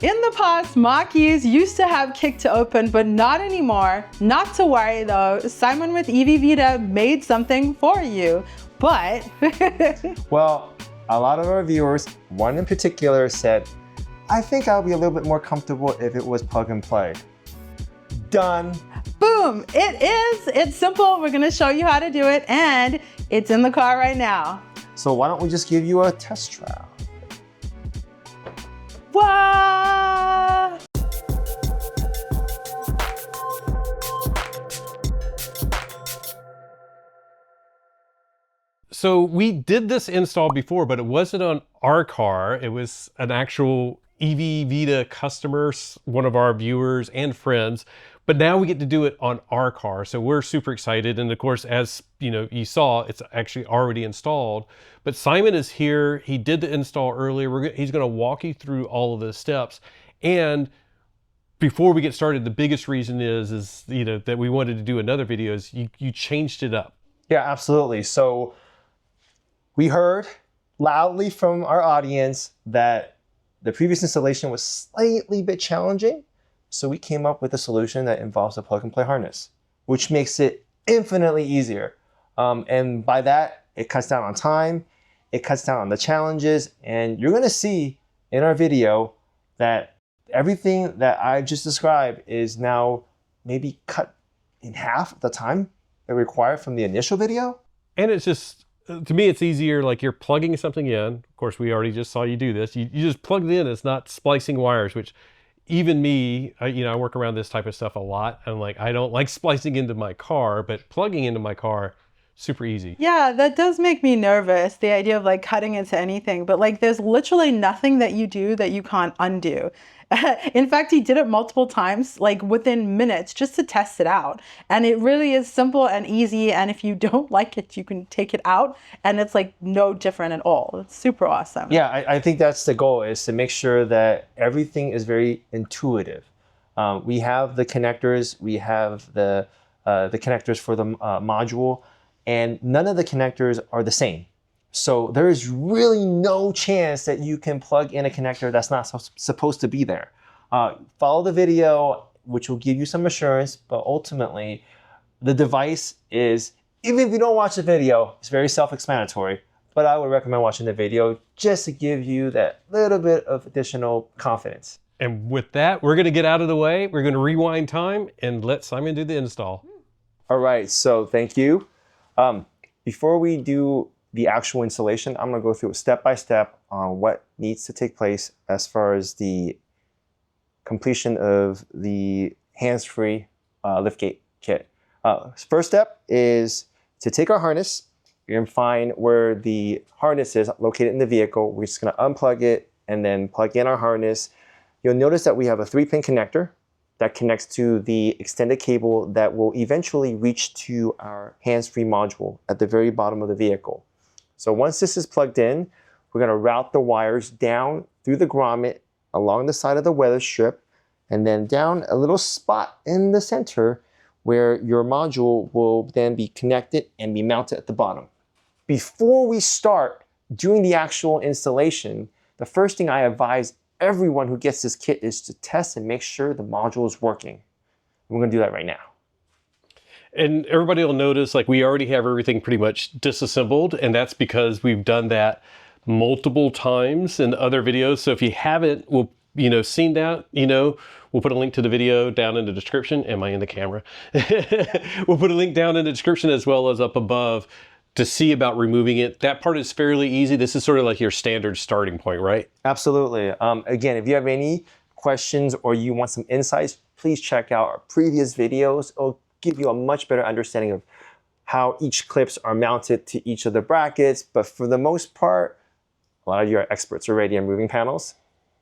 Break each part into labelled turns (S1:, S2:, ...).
S1: In the past, Mach-E's used to have kick to open, but not anymore. Not to worry though, Simon with EV-Vida made something for you, but...
S2: Well, a lot of our viewers, one in particular, said, I think I'll be a little bit more comfortable if it was plug and play. Done.
S1: Boom, it is. It's simple. We're gonna show you how to do it, and it's in the car right now.
S2: So why don't we just give you a test trial?
S1: Wow!
S3: So we did this install before, but it wasn't on our car. It was an actual EV-Vida customer, one of our viewers and friends. But now we get to do it on our car. So we're super excited. And of course, as you saw, it's actually already installed. But Simon is here. He did the install earlier. He's going to walk you through all of the steps. And before we get started, the biggest reason is that we wanted to do another video is you changed it up.
S2: Yeah, absolutely. So we heard loudly from our audience that the previous installation was slightly bit challenging. So we came up with a solution that involves a plug and play harness, which makes it infinitely easier. And by that, it cuts down on time, it cuts down on the challenges, and you're gonna see in our video that everything that I just described is now maybe cut in half the time it required from the initial video.
S3: And it's just, to me, it's easier, like you're plugging something in. Of course, we already just saw you do this. You just plug it in, it's not splicing wires, which even me, I work around this type of stuff a lot. I'm like, I don't like splicing into my car, but plugging into my car, super easy.
S1: Yeah, that does make me nervous, the idea of like cutting into anything, but like there's literally nothing that you do that you can't undo. In fact, he did it multiple times, like within minutes, just to test it out. And it really is simple and easy. And if you don't like it, you can take it out and it's like no different at all. It's super awesome.
S2: Yeah, I think that's the goal, is to make sure that everything is very intuitive. We have the connectors, we have the connectors for the module, and none of the connectors are the same. So there is really no chance that you can plug in a connector that's not supposed to be there. Follow the video, which will give you some assurance, but ultimately the device is, even if you don't watch the video, it's very self-explanatory, but I would recommend watching the video just to give you that little bit of additional confidence.
S3: And with that, we're gonna get out of the way. We're gonna rewind time and let Simon do the install.
S2: All right, so thank you. Before we do the actual installation, I'm gonna go through a step-by-step on what needs to take place as far as the completion of the hands-free liftgate kit. First step is to take our harness. You're gonna find where the harness is located in the vehicle. We're just gonna unplug it and then plug in our harness. You'll notice that we have a 3-pin connector that connects to the extended cable that will eventually reach to our hands-free module at the very bottom of the vehicle. So once this is plugged in, we're gonna route the wires down through the grommet along the side of the weather strip and then down a little spot in the center where your module will then be connected and be mounted at the bottom. Before we start doing the actual installation, the first thing I advise everyone who gets this kit is to test and make sure the module is working. We're gonna do that right now.
S3: And everybody will notice, like, we already have everything pretty much disassembled, and that's because we've done that multiple times in other videos. So if you haven't, seen that, we'll put a link to the video down in the description. Am I in the camera? We'll put a link down in the description as well as up above to see about removing it. That part is fairly easy. This is sort of like your standard starting point, right?
S2: Absolutely. Again, if you have any questions or you want some insights, please check out our previous videos. It'll give you a much better understanding of how each clips are mounted to each of the brackets. But for the most part, a lot of you are experts already in moving panels.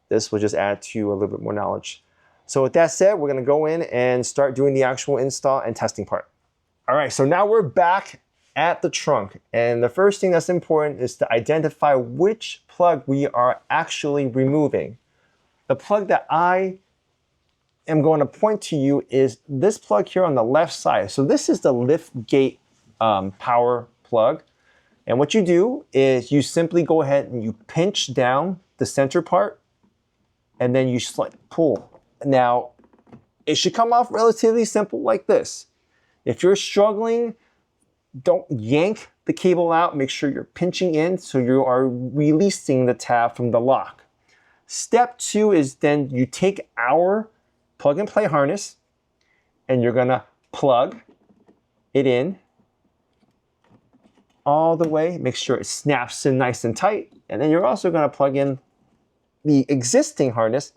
S2: This will just add to you a little bit more knowledge. So with that said, we're gonna go in and start doing the actual install and testing part. All right, so now we're back at the trunk. And the first thing that's important is to identify which plug we are actually removing. The plug that I am going to point to you is this plug here on the left side. So this is the Liftgate power plug. And what you do is you simply go ahead and you pinch down the center part and then you pull. Now, it should come off relatively simple like this. If you're struggling, don't yank the cable out. Make sure you're pinching in so you are releasing the tab from the lock. Step 2 is then you take our plug and play harness and you're gonna plug it in all the way. Make sure it snaps in nice and tight. And then you're also gonna plug in the existing harness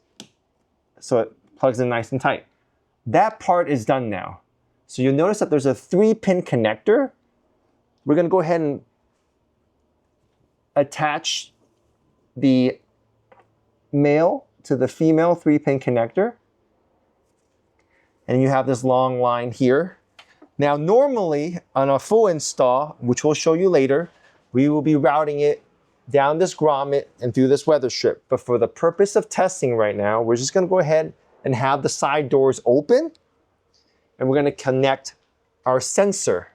S2: so it plugs in nice and tight. That part is done now. So you'll notice that there's a 3-pin connector. We're gonna go ahead and attach the male to the female 3-pin connector. And you have this long line here. Now, normally on a full install, which we'll show you later, we will be routing it down this grommet and through this weather strip. But for the purpose of testing right now, we're just gonna go ahead and have the side doors open, and we're gonna connect our sensor.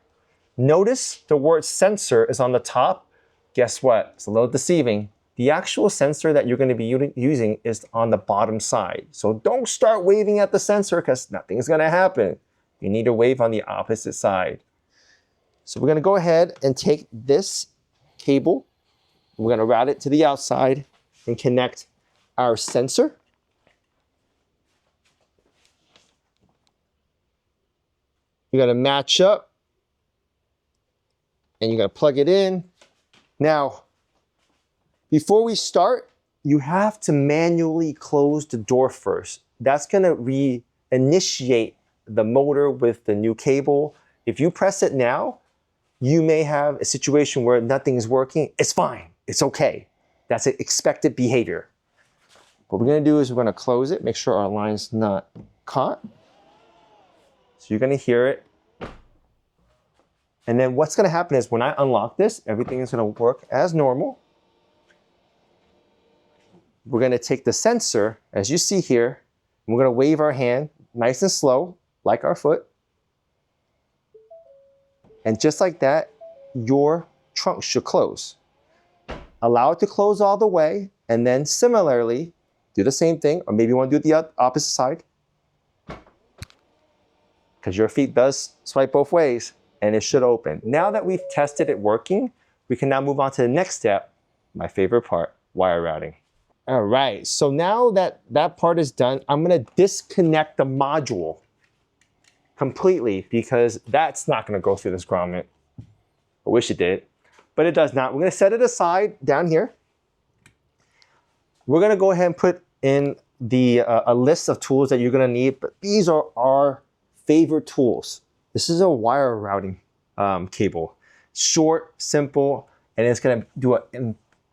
S2: Notice the word sensor is on the top. Guess what? It's a little deceiving. The actual sensor that you're gonna be using is on the bottom side. So don't start waving at the sensor because nothing's gonna happen. You need to wave on the opposite side. So we're gonna go ahead and take this cable, we're gonna route it to the outside and connect our sensor. You're gonna match up and you're gonna plug it in. Now, before we start, you have to manually close the door first. That's gonna reinitiate the motor with the new cable. If you press it now, you may have a situation where nothing is working. It's fine, it's okay. That's an expected behavior. What we're gonna do is we're gonna close it, make sure our line's not caught. So you're gonna hear it. And then what's gonna happen is when I unlock this, everything is gonna work as normal. We're gonna take the sensor, as you see here, and we're gonna wave our hand nice and slow, like our foot. And just like that, your trunk should close. Allow it to close all the way, and then similarly, do the same thing, or maybe you wanna do the opposite side, because your feet does swipe both ways, and it should open. Now that we've tested it working, we can now move on to the next step, my favorite part, wire routing. All right, so now that that part is done, I'm gonna disconnect the module completely because that's not gonna go through this grommet. I wish it did, but it does not. We're gonna set it aside down here. We're gonna go ahead and put in the a list of tools that you're gonna need, but these are our favorite tools. This is a wire routing cable. Short, simple, and it's gonna do an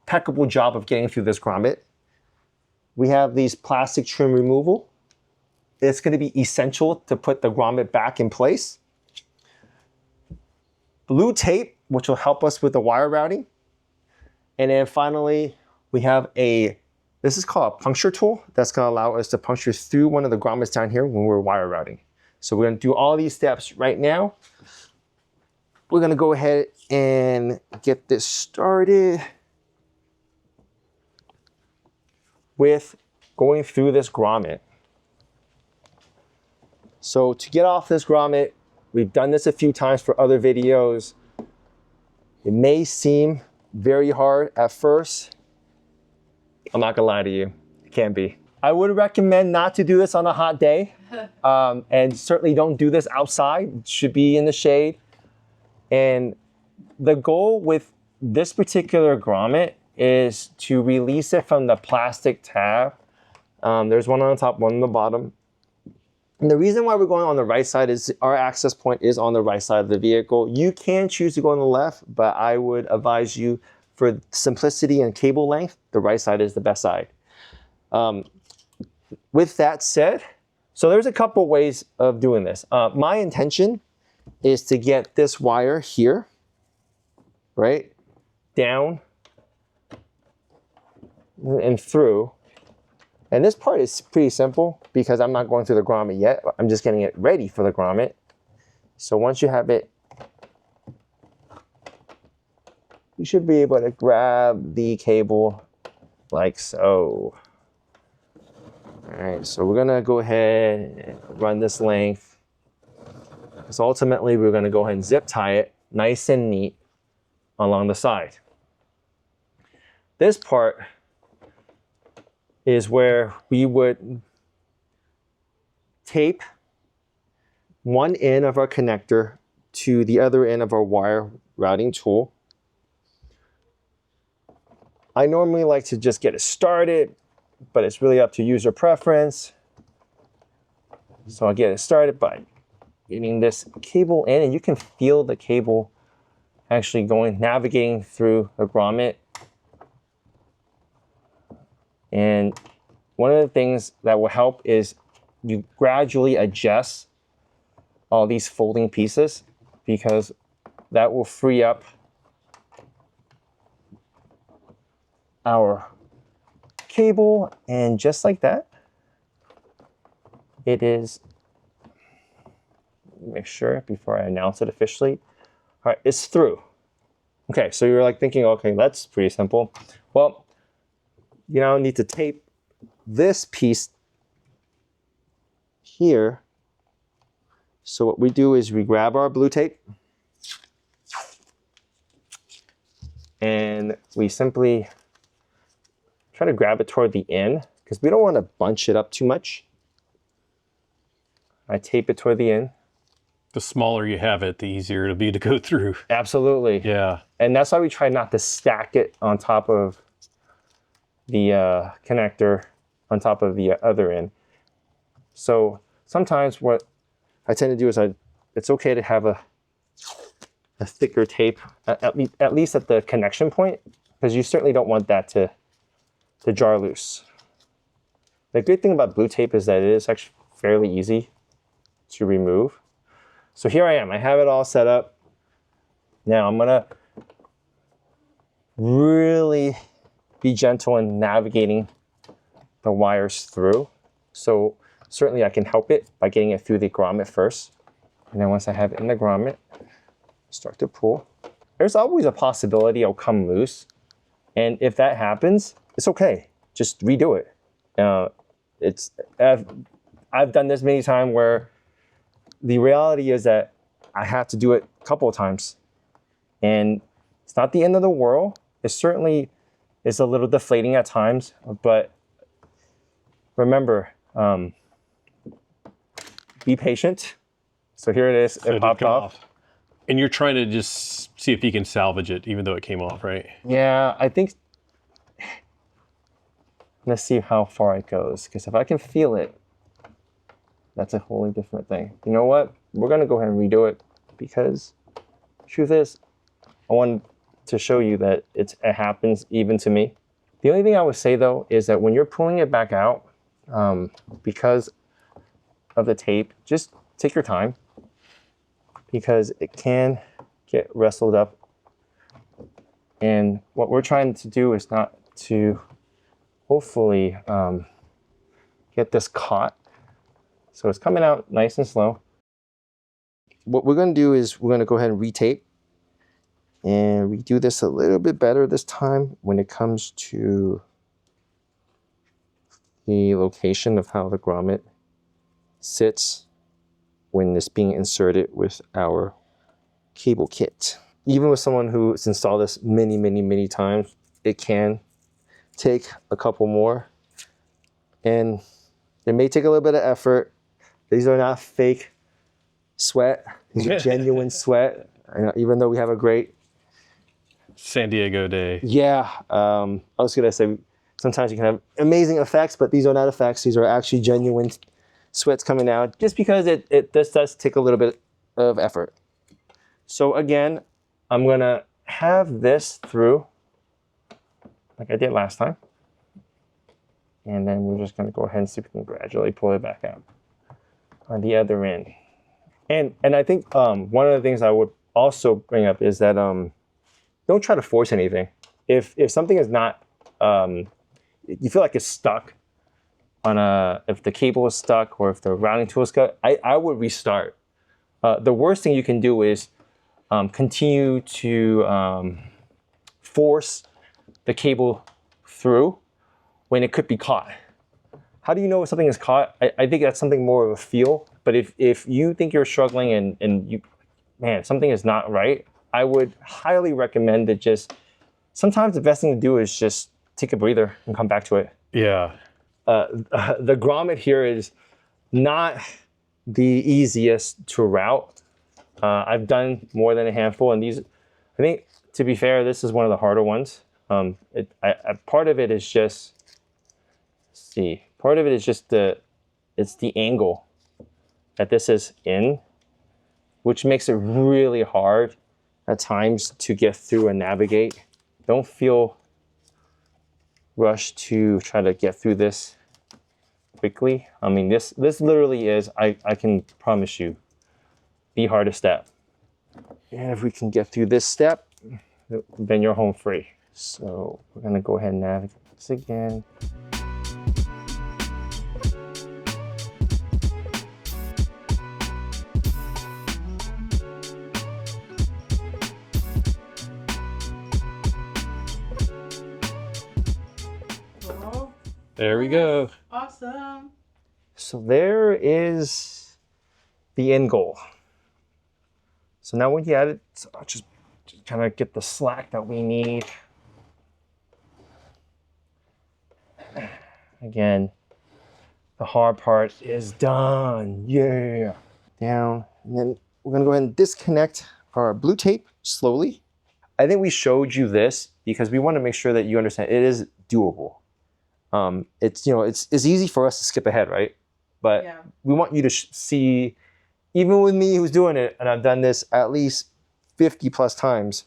S2: impeccable job of getting through this grommet. We have these plastic trim removal. It's gonna be essential to put the grommet back in place. Blue tape, which will help us with the wire routing. And then finally, we have this is called a puncture tool. That's gonna allow us to puncture through one of the grommets down here when we're wire routing. So we're gonna do all these steps right now. We're gonna go ahead and get this started with going through this grommet. So to get off this grommet, we've done this a few times for other videos. It may seem very hard at first. I'm not gonna lie to you, it can be. I would recommend not to do this on a hot day. And certainly don't do this outside. It should be in the shade. And the goal with this particular grommet is to release it from the plastic tab. There's one on the top, one on the bottom. And the reason why we're going on the right side is our access point is on the right side of the vehicle. You can choose to go on the left, but I would advise you for simplicity and cable length, the right side is the best side. With that said, so there's a couple ways of doing this. My intention is to get this wire here, right, down and through. And this part is pretty simple because I'm not going through the grommet yet. I'm just getting it ready for the grommet. So once you have it, you should be able to grab the cable like so. All right, so we're gonna go ahead and run this length. Because ultimately we're gonna go ahead and zip tie it nice and neat along the side. This part is where we would tape one end of our connector to the other end of our wire routing tool. I normally like to just get it started, but it's really up to user preference. So I'll get it started by getting this cable in, and you can feel the cable actually navigating through the grommet. And one of the things that will help is you gradually adjust all these folding pieces, because that will free up our cable. And just like that, it is, make sure before I announce it officially. All right, it's through. Okay, so you're like thinking, okay, that's pretty simple. Well, you now need to tape this piece here. So what we do is we grab our blue tape and we simply try to grab it toward the end, because we don't want to bunch it up too much. I tape it toward the end.
S3: The smaller you have it, the easier it'll be to go through.
S2: Absolutely.
S3: Yeah.
S2: And that's why we try not to stack it on top of the connector on top of the other end. So sometimes what I tend to do is it's okay to have a thicker tape, at least at the connection point, because you certainly don't want that to jar loose. The good thing about blue tape is that it is actually fairly easy to remove. So here I am, I have it all set up. Now I'm gonna really be gentle in navigating the wires through. So certainly I can help it by getting it through the grommet first. And then once I have it in the grommet, start to pull. There's always a possibility it'll come loose. And if that happens, it's okay. Just redo it. I've done this many times where the reality is that I have to do it a couple of times. And it's not the end of the world. It certainly is a little deflating at times, but remember, be patient. So here it is, it popped off.
S3: And you're trying to just see if you can salvage it, even though it came off, right?
S2: Yeah, I think, let's see how far it goes, because if I can feel it, that's a wholly different thing. You know what? We're gonna go ahead and redo it, because truth is, I want to show you that it happens even to me. The only thing I would say though is that when you're pulling it back out, because of the tape, just take your time, because it can get wrestled up. And what we're trying to do is not to hopefully get this caught. So it's coming out nice and slow. What we're going to do is we're going to go ahead and retape. And we do this a little bit better this time when it comes to the location of how the grommet sits when it's being inserted with our cable kit. Even with someone who's installed this many times, it can take a couple more. And it may take a little bit of effort. These are not fake sweat. These are genuine sweat. Even though we have a great
S3: San Diego day.
S2: Yeah, I was gonna say sometimes you can have amazing effects, but these are not effects. These are actually genuine sweats coming out, just because this does take a little bit of effort. So again, I'm gonna have this through like I did last time. And then we're just gonna go ahead and see if we can gradually pull it back out on the other end. And I think one of the things I would also bring up is that don't try to force anything. If something is not, you feel like it's stuck on if the cable is stuck or if the routing tool is stuck, I would restart. The worst thing you can do is continue to force the cable through when it could be caught. how do you know if something is caught? I think that's something more of a feel. But if you think you're struggling and you, man, something is not right, I would highly recommend that just, sometimes the best thing to do is just take a breather and come back to it.
S3: Yeah.
S2: The grommet here is not the easiest to route. I've done more than a handful, and these, I think, to be fair, this is one of the harder ones. Part of it is just, let's see, part of it is just it's the angle that this is in, which makes it really hard at times to get through and navigate. Don't feel rushed to try to get through this quickly. I mean, this literally is, I can promise you, the hardest step. And if we can get through this step, then you're home free. So we're gonna go ahead and navigate this again.
S3: There we go.
S1: Awesome.
S2: So there is the end goal. So now when you add it, I'll just kind of get the slack that we need. Again, the hard part is done. Yeah. Down. And then we're gonna go ahead and disconnect our blue tape slowly. I think we showed you this because we want to make sure that you understand it is doable. It's, you know, it's easy for us to skip ahead, right? But
S1: Yeah.
S2: we want you to see, even with me who's doing it, and I've done this at least 50 plus times,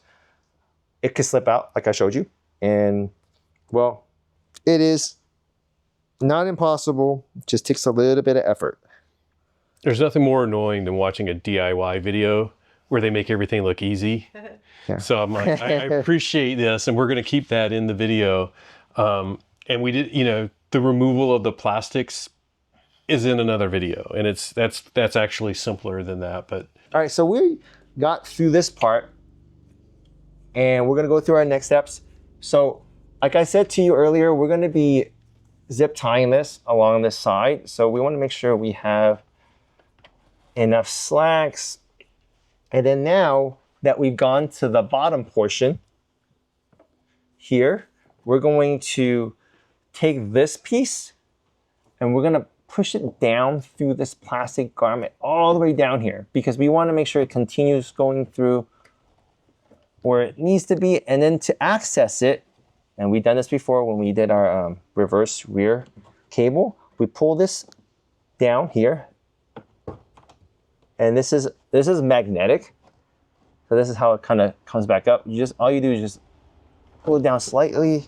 S2: it can slip out like I showed you. And well, it is not impossible, just takes a little bit of effort.
S3: There's nothing more annoying than watching a DIY video where they make everything look easy.
S2: Yeah.
S3: So I'm like, I appreciate this, and we're going to keep that in the video. And we did, you know, the removal of the plastics is in another video, and that's actually simpler than that. But
S2: all right, so we got through this part, and we're gonna go through our next steps. So, like I said to you earlier, we're gonna be zip tying this along this side. So we want to make sure we have enough slacks. And then now that we've gone to the bottom portion here, we're going to take this piece and we're gonna push it down through this plastic garment all the way down here, because we want to make sure it continues going through where it needs to be. And then to access it, and we've done this before when we did our reverse rear cable, we pull this down here, and this is magnetic. So this is how it kind of comes back up. All you do is just pull it down slightly.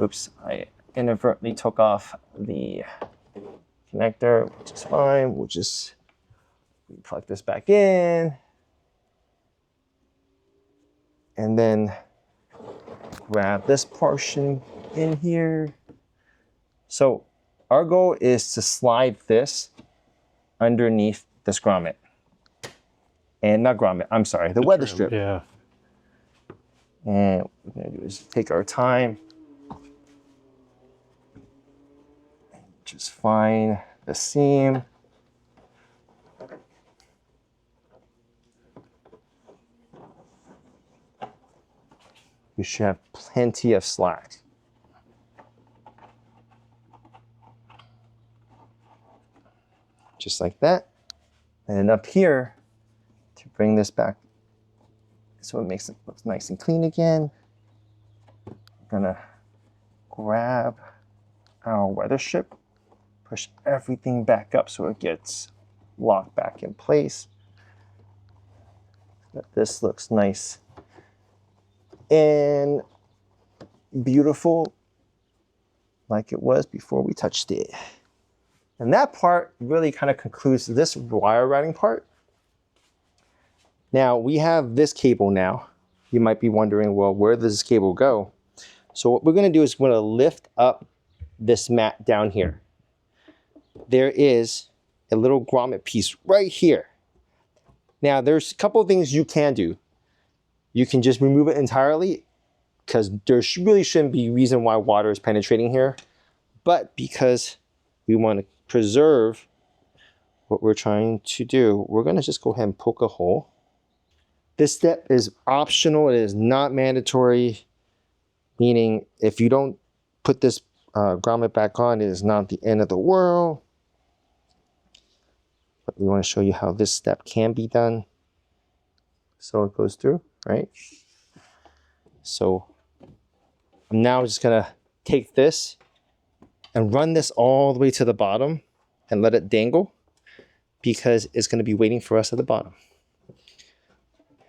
S2: Oops, I inadvertently took off the connector, which is fine. We'll just plug this back in. And then grab this portion in here. So our goal is to slide this underneath this grommet. And not grommet, I'm sorry, the weather strip.
S3: Yeah.
S2: And what we're gonna do is take our time. Just find the seam. We should have plenty of slack. Just like that. And up here, to bring this back so it makes it look nice and clean again, I'm gonna grab our weather strip, push everything back up so it gets locked back in place. This looks nice and beautiful like it was before we touched it. And that part really kind of concludes this wire routing part. Now we have this cable now. You might be wondering, well, where does this cable go? So what we're gonna do is we're gonna lift up this mat down here. There is a little grommet piece right here. Now there's a couple of things you can do. You can just remove it entirely, because there really shouldn't be reason why water is penetrating here. But because we want to preserve what we're trying to do, we're going to just go ahead and poke a hole. This step is optional. It is not mandatory, meaning if you don't put this grommet back on, it is not the end of the world. But we want to show you how this step can be done. So it goes through, right? So I'm now just going to take this and run this all the way to the bottom and let it dangle, because it's going to be waiting for us at the bottom.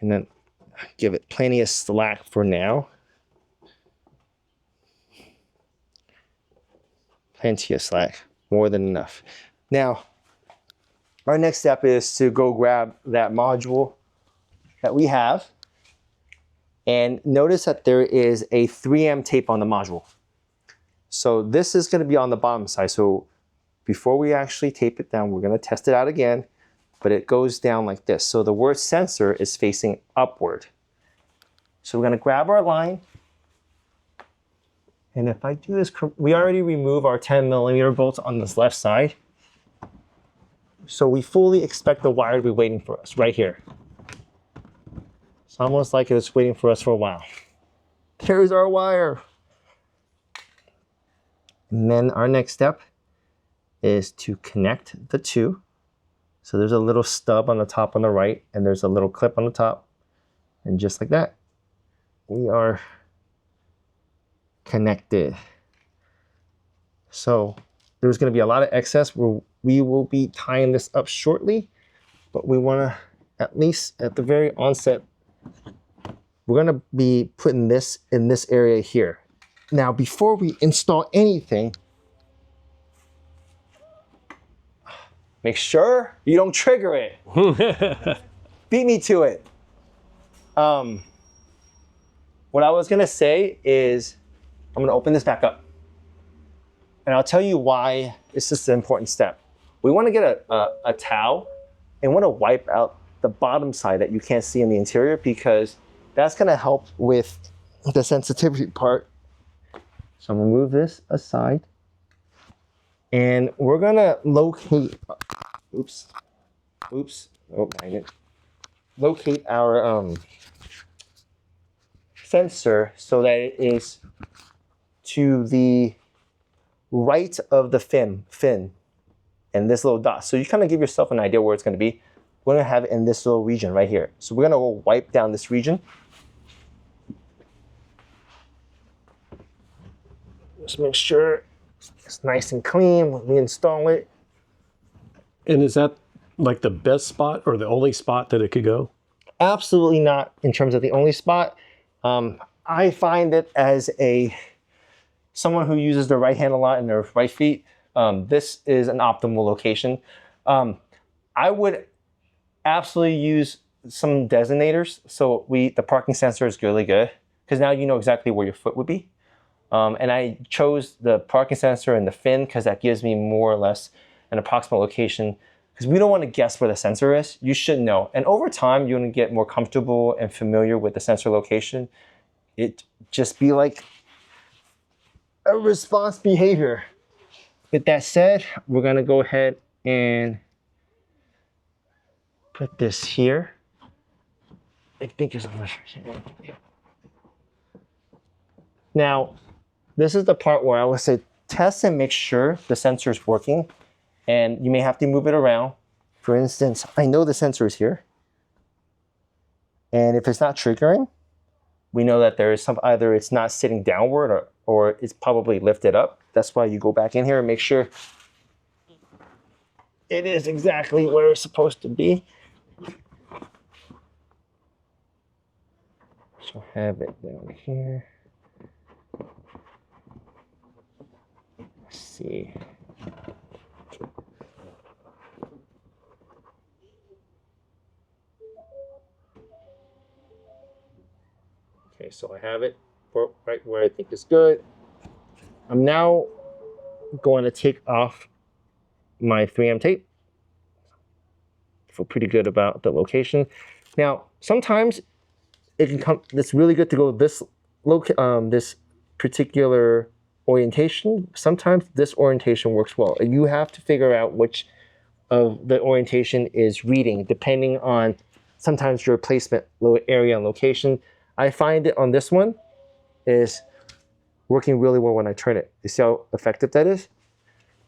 S2: And then give it plenty of slack for now. Plenty of slack, more than enough. Now, our next step is to go grab that module that we have. And notice that there is a 3M tape on the module. So this is going to be on the bottom side. So before we actually tape it down, we're going to test it out again. But it goes down like this. So the word sensor is facing upward. So we're going to grab our line. And if I do this, we already remove our 10mm bolts on this left side. So we fully expect the wire to be waiting for us right here. It's almost like it was waiting for us for a while. There's our wire. And then our next step is to connect the two. So there's a little stub on the top on the right, and there's a little clip on the top. And just like that, we are connected. So there's going to be a lot of excess. We will be tying this up shortly, but we want to, at least at the very onset, we're going to be putting this in this area here. Now, before we install anything, make sure you don't trigger it. Beat me to it. What I was going to say is, I'm going to open this back up. And I'll tell you why it's just an important step. We want to get a towel and want to wipe out the bottom side that you can't see in the interior, because that's going to help with the sensitivity part. So I'm going to move this aside. And we're going to locate, locate our sensor so that it is to the right of the fin and this little dot. So you kind of give yourself an idea where it's going to be. We're going to have it in this little region right here. So we're going to go wipe down this region. Just make sure it's nice and clean when we install it.
S4: And is that like the best spot or the only spot that it could go?
S2: Absolutely not in terms of the only spot. I find that as someone who uses their right hand a lot and their right feet, this is an optimal location. I would absolutely use some designators. So the parking sensor is really good, because now you know exactly where your foot would be. And I chose the parking sensor and the fin because that gives me more or less an approximate location, because we don't want to guess where the sensor is. You should know. And over time, you're going to get more comfortable and familiar with the sensor location. It just be like a response behavior. With that said, we're going to go ahead and put this here. I think it's on the... Now, this is the part where I would say test and make sure the sensor is working, and you may have to move it around. For instance, I know the sensor is here, and if it's not triggering, we know that there is either it's not sitting downward or it's probably lifted up. That's why you go back in here and make sure it is exactly where it's supposed to be. So have it down here. Let's see. Okay, so I have it right where I think is good. I'm now going to take off my 3M tape. I feel pretty good about the location. Now, sometimes it can come, it's really good to go this particular orientation. Sometimes this orientation works well. And you have to figure out which of the orientation is reading, depending on sometimes your placement, area, and location. I find it on this one is working really well when I turn it. You see how effective that is?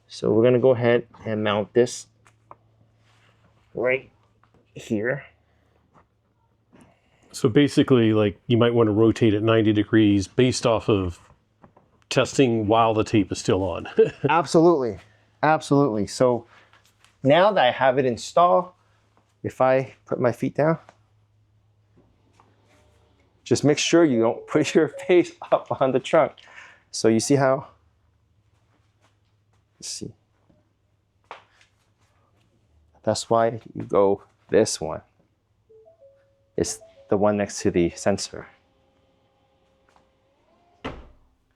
S2: So we're gonna go ahead and mount this right here.
S4: So basically, like, you might want to rotate it 90 degrees based off of testing while the tape is still on.
S2: Absolutely, absolutely. So now that I have it installed, if I put my feet down, just make sure you don't put your face up on the trunk. So you see how, let's see. That's why you go this one. It's the one next to the sensor.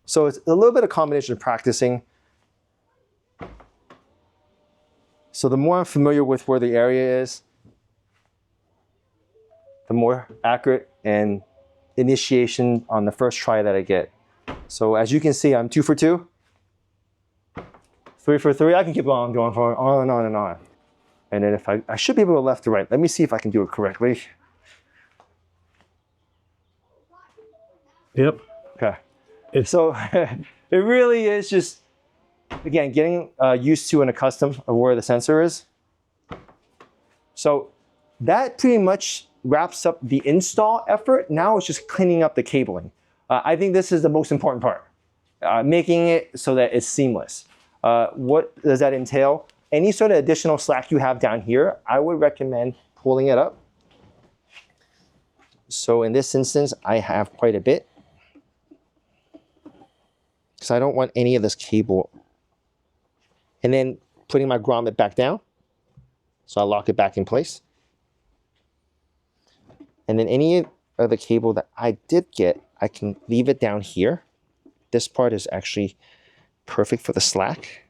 S2: So it's a little bit of combination of practicing. So the more I'm familiar with where the area is, the more accurate and initiation on the first try that I get. So as you can see, I'm 2 for 2, 3 for 3. I can keep on going for on and on and on. And then if I should be able to left to right. Let me see if I can do it correctly.
S4: Yep.
S2: Okay. So it really is just, again, getting used to and accustomed of where the sensor is. So that pretty much wraps up the install effort. Now it's just cleaning up the cabling. I think this is the most important part, making it so that it's seamless. What does that entail? Any sort of additional slack you have down here, I would recommend pulling it up. So in this instance, I have quite a bit, because I don't want any of this cable. And then putting my grommet back down. So I lock it back in place. And then any of the cable that I did get, I can leave it down here. This part is actually perfect for the slack.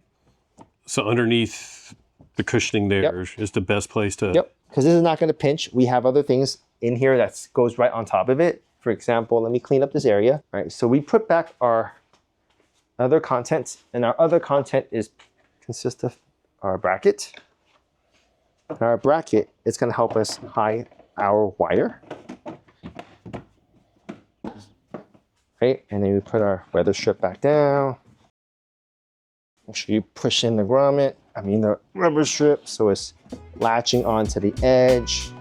S4: So underneath the cushioning there is the best place to...
S2: Yep, because this is not going to pinch. We have other things in here that goes right on top of it. For example, let me clean up this area. All right, so we put back our other content, and our other content consists of our bracket. And our bracket is going to help us hide our wire. Right, and then we put our weather strip back down. Make sure you push in the the rubber strip, so it's latching onto the edge.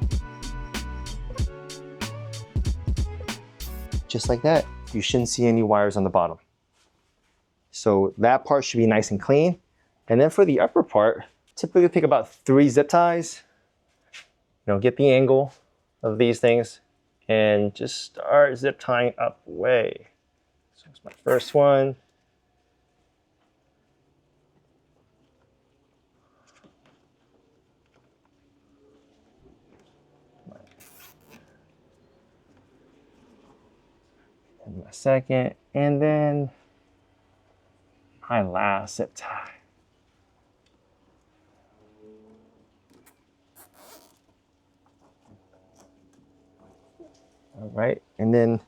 S2: Just like that. You shouldn't see any wires on the bottom. So that part should be nice and clean. And then for the upper part, typically take about 3 zip ties. Get the angle of these things and just start zip tying up way. So it's my first one. And my second, and then my last zip tie. All right, and then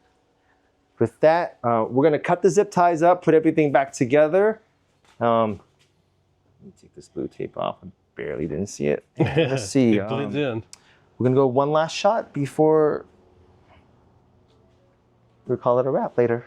S2: with that, we're gonna cut the zip ties up, put everything back together. Let me take this blue tape off. I barely didn't see it. Let's see.
S4: It blends in.
S2: We're gonna go one last shot before we call it a wrap later.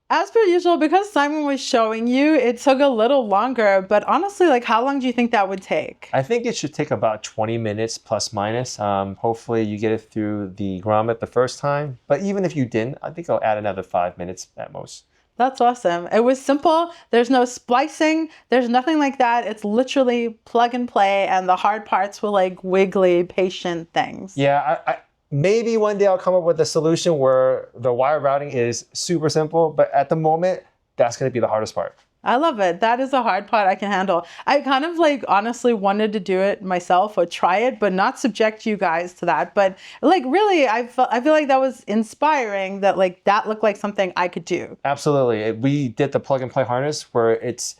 S1: As per usual, because Simon was showing you, it took a little longer, but honestly, like, how long do you think that would take?
S2: I think it should take about 20 minutes plus minus. Hopefully you get it through the grommet the first time, but even if you didn't, I think I'll add another 5 minutes at most.
S1: That's awesome. It was simple. There's no splicing. There's nothing like that. It's literally plug and play, and the hard parts were like wiggly, patient things.
S2: Yeah, maybe one day I'll come up with a solution where the wire routing is super simple, but at the moment, that's going to be the hardest part.
S1: I love it. That is a hard part I can handle. I kind of like honestly wanted to do it myself or try it, but not subject you guys to that. But like really, I feel like that was inspiring, that like that looked like something I could do.
S2: Absolutely. We did the plug and play harness where it's,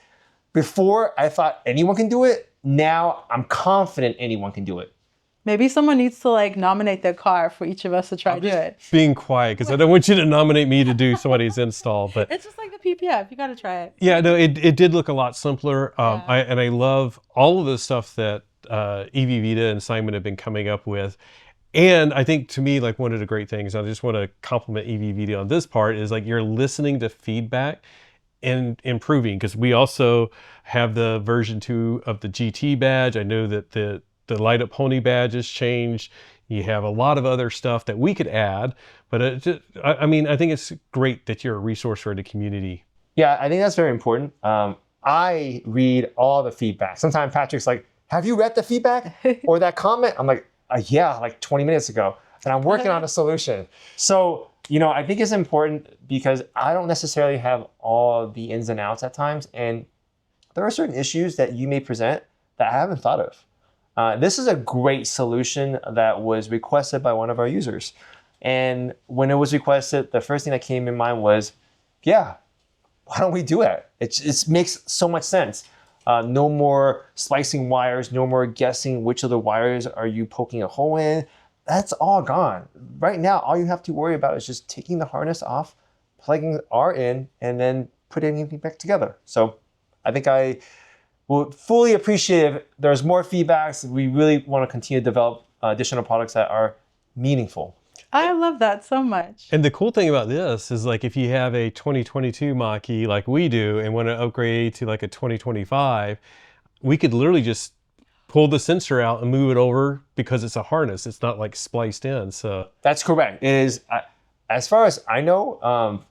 S2: before I thought anyone can do it. Now I'm confident anyone can do it.
S1: Maybe someone needs to like nominate their car for each of us to try to do it.
S3: Being quiet because I don't want you to nominate me to do somebody's install, but
S1: It's just like the PPF. You got to try it.
S3: yeah, no, it did look a lot simpler.
S1: Yeah.
S3: I love all of the stuff that EV-Vida and Simon have been coming up with. And I think to me, like one of the great things, I just want to compliment EV-Vida on this part, is like you're listening to feedback and improving, because we also have the version 2 of the GT badge. I know that the light up pony badge has changed. You have a lot of other stuff that we could add, but I mean, I think it's great that you're a resource for the community.
S2: Yeah, I think that's very important. I read all the feedback. Sometimes Patrick's like, have you read the feedback or that comment? I'm like, yeah, like 20 minutes ago. And I'm working on a solution. So, you know, I think it's important because I don't necessarily have all the ins and outs at times. And there are certain issues that you may present that I haven't thought of. This is a great solution that was requested by one of our users. And when it was requested, the first thing that came in mind was, yeah, why don't we do it? It makes so much sense. No more splicing wires, no more guessing which of the wires are you poking a hole in. That's all gone. Right now, all you have to worry about is just taking the harness off, plugging R in, and then putting everything back together. So I think I will fully appreciate if there's more feedbacks. We really want to continue to develop additional products that are meaningful.
S1: I love that so much.
S3: And the cool thing about this is, like, if you have a 2022 Mach-E like we do and want to upgrade to like a 2025, we could literally just pull the sensor out and move it over because it's a harness. It's not like spliced in. So
S2: that's correct. It is, as far as I know,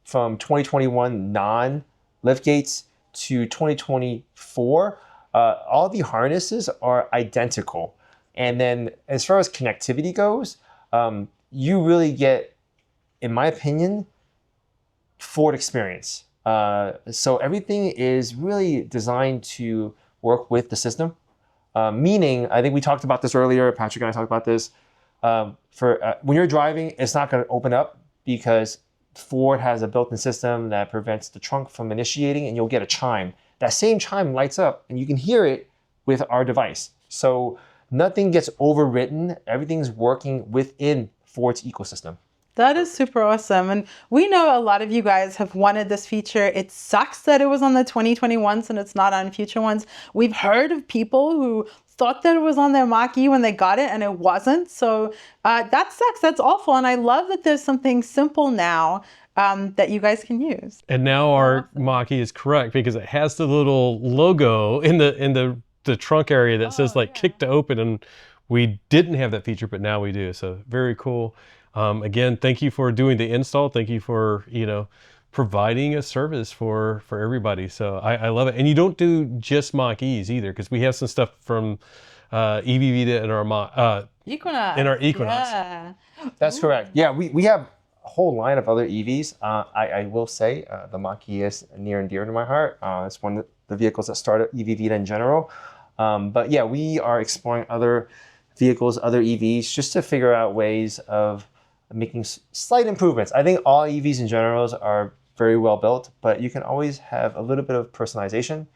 S2: from 2021 non-Liftgates to 2024, all the harnesses are identical. And then as far as connectivity goes, you really get, in my opinion, Ford experience. So everything is really designed to work with the system. Meaning, I think we talked about this earlier, Patrick and I talked about this, when you're driving, it's not going to open up because Ford has a built-in system that prevents the trunk from initiating, and you'll get a chime. That same chime lights up and you can hear it with our device. So nothing gets overwritten. Everything's working within Ford's ecosystem.
S1: That is super awesome. And we know a lot of you guys have wanted this feature. It sucks that it was on the 2021s and it's not on future ones. We've heard of people who thought that it was on their Mach-E when they got it and it wasn't. So that sucks. That's awful. And I love that there's something simple now that you guys can use.
S3: And now our Mach-E is correct because it has the little logo in the trunk area that says like kick to open, and we didn't have that feature, but now we do. So very cool. Again, thank you for doing the install. Thank you for, providing a service for everybody. So I love it. And you don't do just Mach-E's either, because we have some stuff from EV-Vida in our
S1: Equinox.
S3: In our Equinox.
S1: Yeah.
S2: That's correct. Yeah, we have a whole line of other EVs. I will say the Mach-E is near and dear to my heart. It's one of the vehicles that started EV-Vida in general. But yeah, we are exploring other vehicles, other EVs, just to figure out ways of making slight improvements. I think all EVs in general are very well built, but you can always have a little bit of personalization.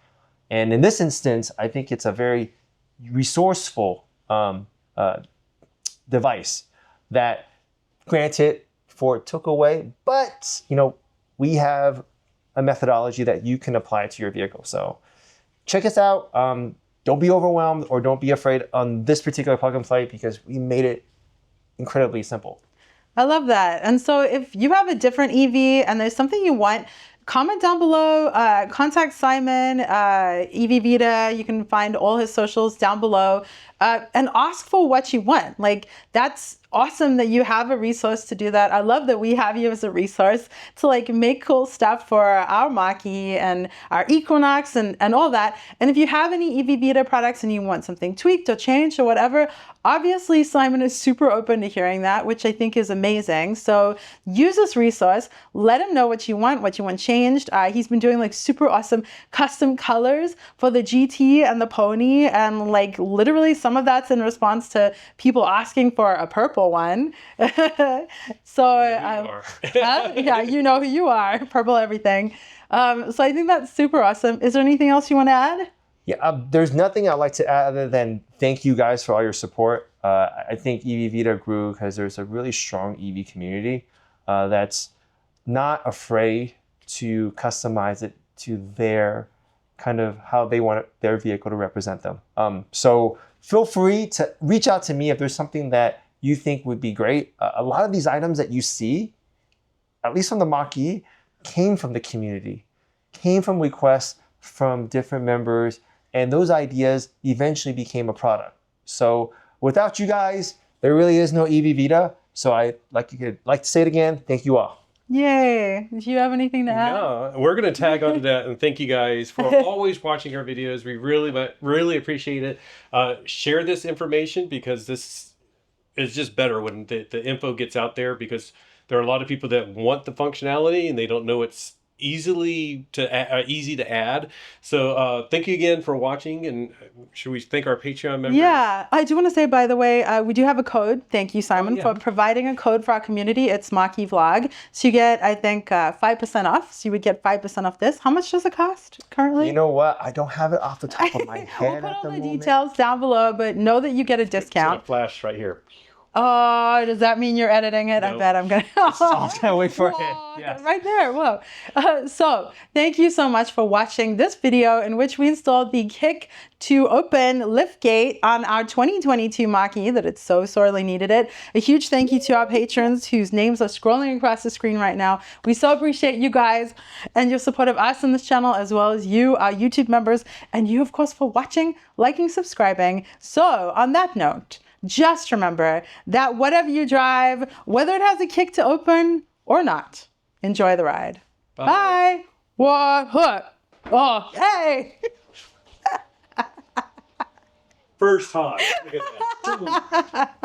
S2: And in this instance, I think it's a very resourceful device that, granted, Ford took away, but we have a methodology that you can apply to your vehicle. So check us out. Don't be overwhelmed or don't be afraid on this particular plug and play, because we made it incredibly simple.
S1: I love that. And so if you have a different EV and there's something you want, comment down below, contact Simon, EV-Vida. You can find all his socials down below, and ask for what you want. Like, that's awesome that you have a resource to do that. I love that we have you as a resource to like make cool stuff for our Mach-E and our Equinox and all that. And if you have any EV-Vida products and you want something tweaked or changed or whatever, obviously Simon is super open to hearing that, which I think is amazing. So use this resource, let him know what you want changed. He's been doing like super awesome custom colors for the GT and the Pony, and like literally some of that's in response to people asking for a purple one. So yeah, you know who you are, purple everything. So I think that's super awesome. Is there anything else you want to add?
S2: Yeah, there's nothing I'd like to add other than thank you guys for all your support. I think EV-Vida grew because there's a really strong EV community that's not afraid to customize it to their kind of how they want their vehicle to represent them. So feel free to reach out to me if there's something that you think would be great. A lot of these items that you see, at least on the Mach-E, came from the community, came from requests from different members, and those ideas eventually became a product. So without you guys, there really is no EV-Vida. So I'd like to say it again. Thank you all.
S1: Yay. Do you have anything to add?
S3: No, we're going to tag onto that and thank you guys for always watching our videos. We really appreciate it. Share this information because this is just better when the info gets out there, because there are a lot of people that want the functionality and they don't know it's easy to add. So thank you again for watching, and should we thank our Patreon members?
S1: Yeah, I do want to say, by the way, we do have a code. Thank you, Simon, for providing a code for our community. It's Mach-E Vlog. So you get, I think, 5% off. So you would get 5% off this. How much does it cost currently?
S2: You know what? I don't have it off the top of my head.
S1: We'll put all the details down below, but know that you get a discount.
S3: It's gonna flash right here.
S1: Oh, does that mean you're editing it? Nope. I bet I'm going to.
S2: I'm going to wait for it.
S1: Yes. Right there. Whoa. So thank you so much for watching this video in which we installed the kick to open liftgate on our 2022 Mach-E that it so sorely needed it. A huge thank you to our patrons whose names are scrolling across the screen right now. We so appreciate you guys and your support of us on this channel, as well as you, our YouTube members, and you, of course, for watching, liking, subscribing. So on that note, just remember that whatever you drive, whether it has a kick to open or not, enjoy the ride. Bye. What? Oh, hey.
S3: First time. Look at that.